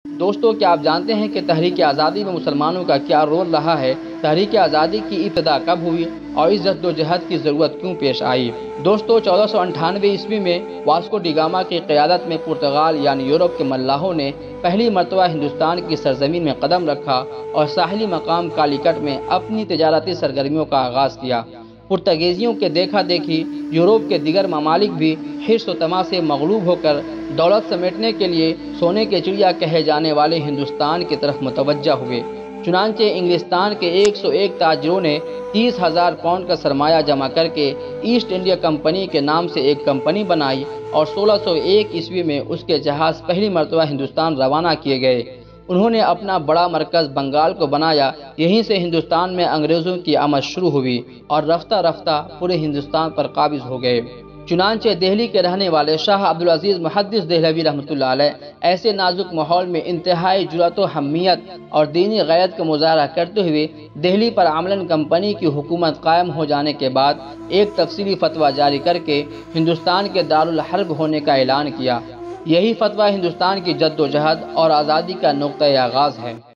دوستو، کیا آپ جانتے ہیں کہ تحریک آزادی میں مسلمانوں کا کیا رول رہا ہے؟ تحریک آزادی کی ابتدا کب ہوئی اور اس جد و جہد کی ضرورت کیوں پیش آئی؟ دوستو، 1498 عیسوی میں واسکو ڈی گاما کی قیادت میں پرتگال یعنی یورپ کے ملاحوں نے پہلی مرتبہ ہندوستان کی سرزمین میں قدم رکھا اور ساحلی مقام کالیکٹ میں اپنی تجارتی سرگرمیوں کا آغاز کیا۔ پرتگیزیوں کے دیکھا دیکھی یورپ کے دیگر ممالک بھی حرص و طمع سے مغلوب ہو کر دولت سمیٹنے کے لیے سونے کے چڑیا کہے جانے والے ہندوستان کی طرف متوجہ ہوئے۔ چنانچہ انگلستان کے 101 تاجروں نے 30,000 پاؤنڈ کا سرمایہ جمع کر کے ایسٹ انڈیا کمپنی کے نام سے ایک کمپنی بنائی اور 1601 عیسوی میں اس کے جہاز پہلی مرتبہ ہندوستان روانہ کیے گئے۔ انہوں نے اپنا بڑا مرکز بنگال کو بنایا۔ یہیں سے ہندوستان میں انگریزوں کی آمد شروع ہوئی اور رفتہ رفتہ پورے ہندوستان پر قابض ہو گئے۔ چنانچہ دہلی کے رہنے والے شاہ عبدالعزیز محدث دہلوی رحمۃ اللہ علیہ ایسے نازک ماحول میں انتہائی جرأت و حمیت اور دینی غیرت کا مظاہرہ کرتے ہوئے دہلی پر عملاً کمپنی کی حکومت قائم ہو جانے کے بعد ایک تفصیلی فتویٰ جاری کر کے ہندوستان کے دارالحرب ہونے کا اعلان کیا۔ یہی فتویٰ ہندوستان کی جد و جہد اور آزادی کا نقطۂ آغاز ہے۔